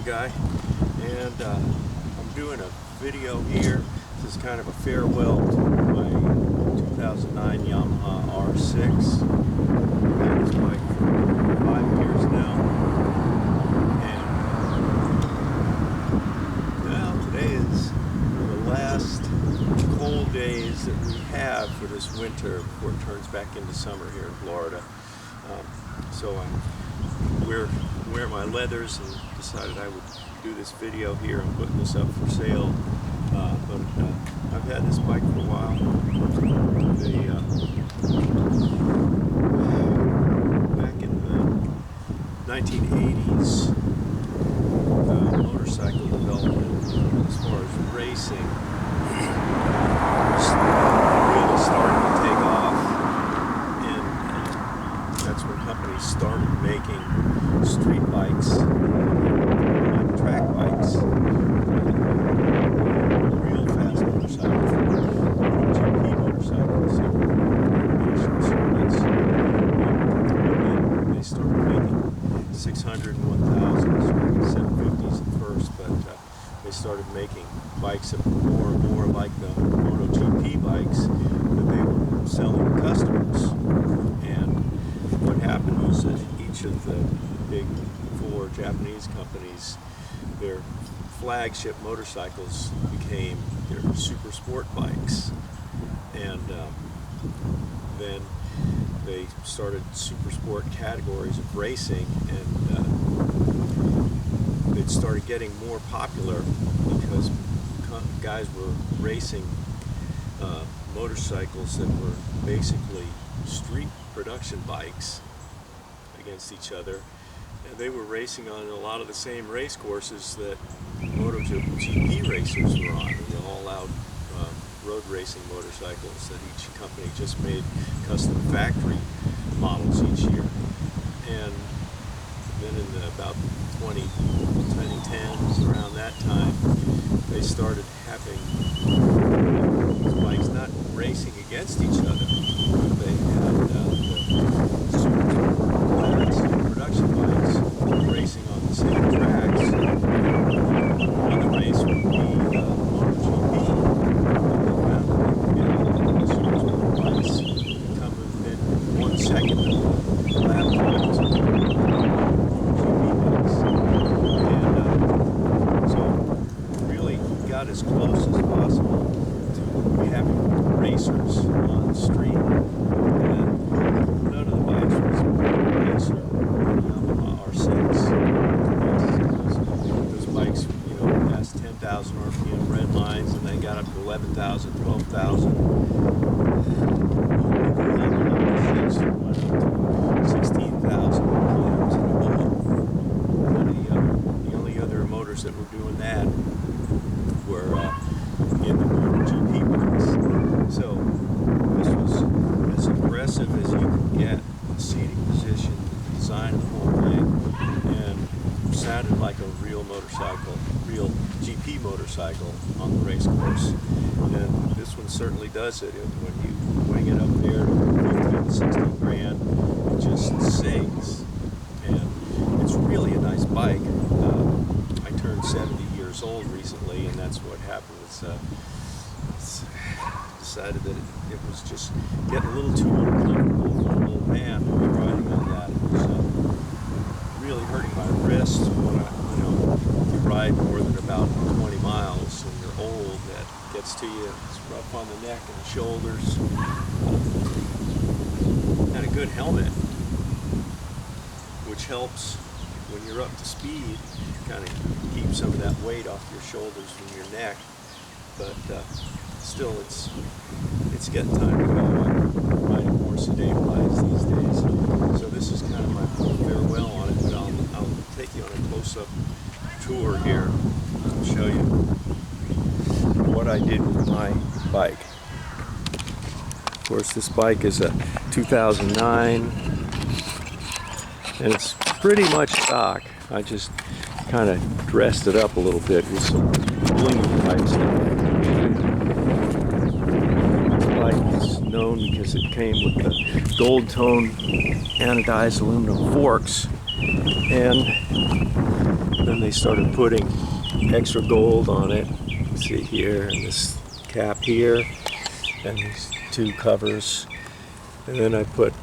guy, and I'm doing a video here. This is kind of a farewell to my 2009 Yamaha R6. I've had this bike for 5 years now, and well, today is the last cold days that we have for this winter before it turns back into summer here in Florida. So I wear my leathers and decided I would do this video here and put this up for sale. But I've had this bike for a while. Back in the 1980s, motorcycle development as far as racing really started to take off, and that's when companies started making street bikes, track bikes, real fast motorcycles, GP motorcycles, and they started making 600 and 1000s, 750s at first, but they started making bikes that were more and more like the moto GP bikes that they were selling to customers. And what happened was that each of the big 4 Japanese companies, their flagship motorcycles became their super sport bikes, and then they started super sport categories of racing, and it started getting more popular because guys were racing motorcycles that were basically street production bikes against each other, and they were racing on a lot of the same race courses that MotoGP racers were on. And they're all out road racing motorcycles that each company just made custom factory models each year. And then in about 2010s, around that time, they started having these bikes not racing against each other. They had the super class production bikes racing on the same tracks. Another race would be MotoGP. They found that they could get all the super bikes come within 1 second of the lap times of as close as possible to having racers on the street, and none of the bikes was a racer. Yamaha R6, those bikes, passed 10,000 RPM red lines, and they got up to 11,000, 12,000. R6 went up to 16,000 RPMs and the only other motors that were doing that were in the MotoGP bikes. So this was as aggressive as you could get, the seating position, the design of the whole thing, and sounded like a real motorcycle, real GP motorcycle on the race course. And this one certainly does it. When you wing it up there to 15, 16 grand, it just sings. And it's really a nice bike. I turned 70 years old recently, and that's what happened. It's decided that it was just getting a little too uncomfortable for an old man to be riding on that. It was really hurting my wrist when you ride more than about 20 miles and you're old. That gets to you. It's rough on the neck and the shoulders. And a good helmet, which helps when you're up to speed, kind of keep some of that weight off your shoulders from your neck. But still, it's getting time to go. I'm riding more sedate rides these days. So this is kind of my farewell on it, but I'll take you on a close-up tour here and show you what I did with my bike. Of course, this bike is a 2009, and it's pretty much stock. I just kind of dressed it up a little bit with some blingy type stuff. This bike is known because it came with the gold tone anodized aluminum forks And then they started putting extra gold on it. You can see here, and this cap here, and these two covers. And then I put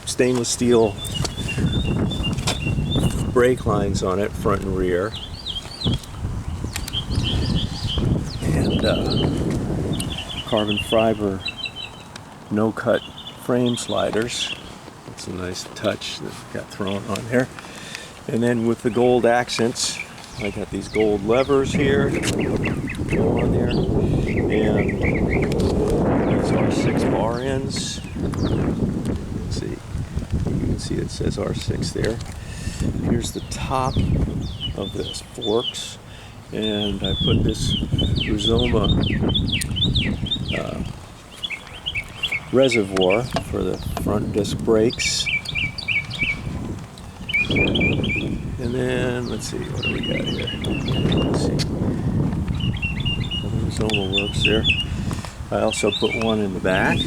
stainless steel brake lines on it, front and rear, and carbon fiber no-cut frame sliders. That's a nice touch that got thrown on there. And then with the gold accents, I got these gold levers here, go on there, and these R6 bar ends. Let's see, you can see it says R6 there. Here's the top of this forks, and I put this Rizoma reservoir for the front disc brakes. And then, let's see, what do we got here? Let's see. The Rizoma works there. I also put one in the back.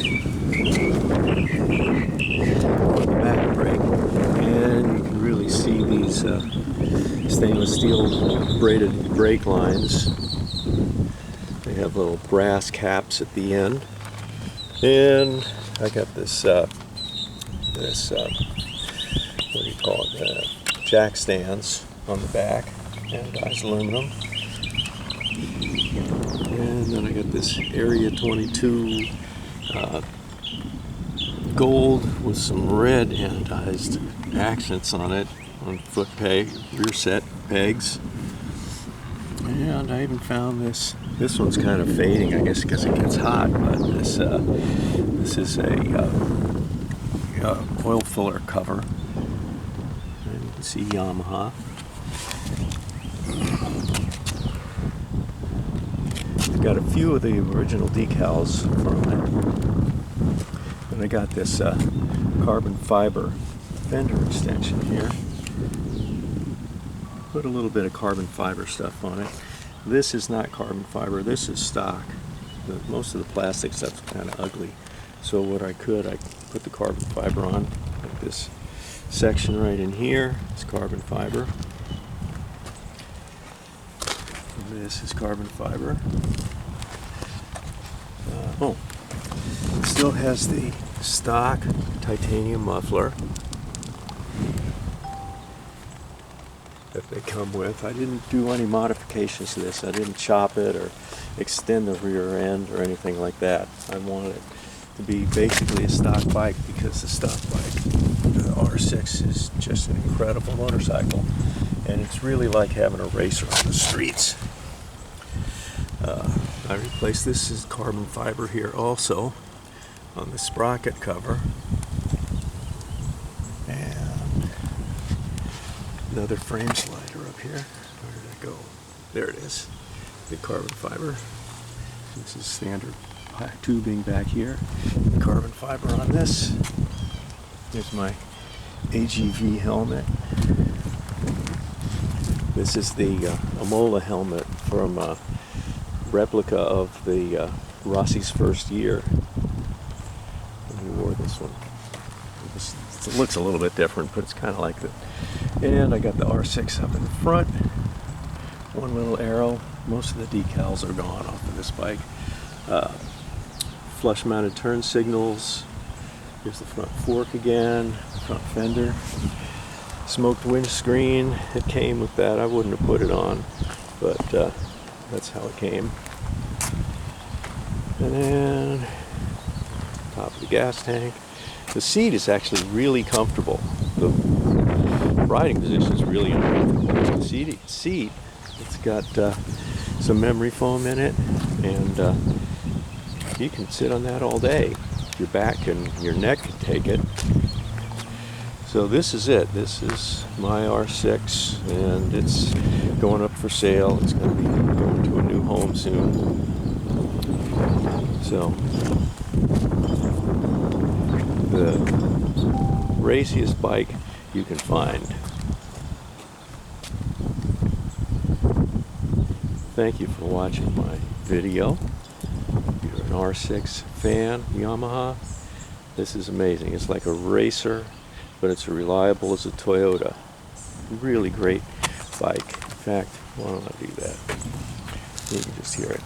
The back brake. And you can really see these stainless steel braided brake lines. They have little brass caps at the end. And I got this, what do you call it, jack stands on the back, anodized aluminum. And then I got this Area 22 gold with some red anodized accents on it, on foot peg, rear set pegs. And I even found this one's kind of fading, I guess because it gets hot, but this is a oil filler cover. And you can see Yamaha. I've got a few of the original decals from it. And I got this carbon fiber fender extension here. Put a little bit of carbon fiber stuff on it. This is not carbon fiber, this is stock. Most of the plastic stuff's kind of ugly. So what I put the carbon fiber on, like this section right in here is carbon fiber. And this is carbon fiber. It still has the stock titanium muffler that they come with. I didn't do any modifications to this. I didn't chop it or extend the rear end or anything like that. I wanted it to be basically a stock bike because the stock bike, the R6, is just an incredible motorcycle, and it's really like having a racer on the streets. I replaced this as carbon fiber here also on the sprocket cover, and another frame slider up here. Where did it go? There it is. The carbon fiber. This is standard tubing back here. The carbon fiber on this. Here's my AGV helmet. This is the Amola helmet from replica of the Rossi's first year. We wore this one. It looks a little bit different, but it's kind of like that. And I got the R6 up in the front. One little arrow. Most of the decals are gone off of this bike. Flush mounted turn signals. Here's the front fork again. Front fender. Smoked windscreen. It came with that. I wouldn't have put it on, but that's how it came. And then top of the gas tank. The seat is actually really comfortable. The riding position is really uncomfortable. The seat, it's got some memory foam in it, and you can sit on that all day. Your back and your neck can take it. So this is it. This is my R6, and it's going up for sale. It's going to be going to a new home soon. So the raciest bike you can find. Thank you for watching my video. If you're an R6 fan, Yamaha, this is amazing. It's like a racer but it's as reliable as a Toyota. Really great bike. In fact, why don't I do that? You can just hear it.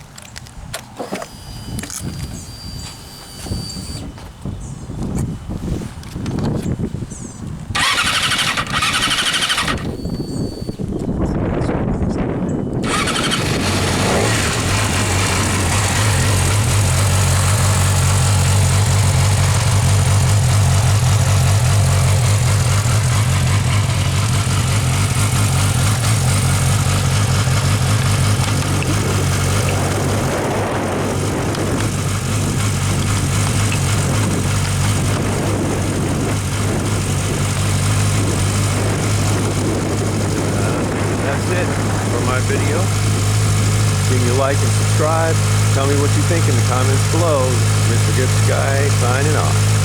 For my video. Give me a like and subscribe. Tell me what you think in the comments below. Mr. Good Sky signing off.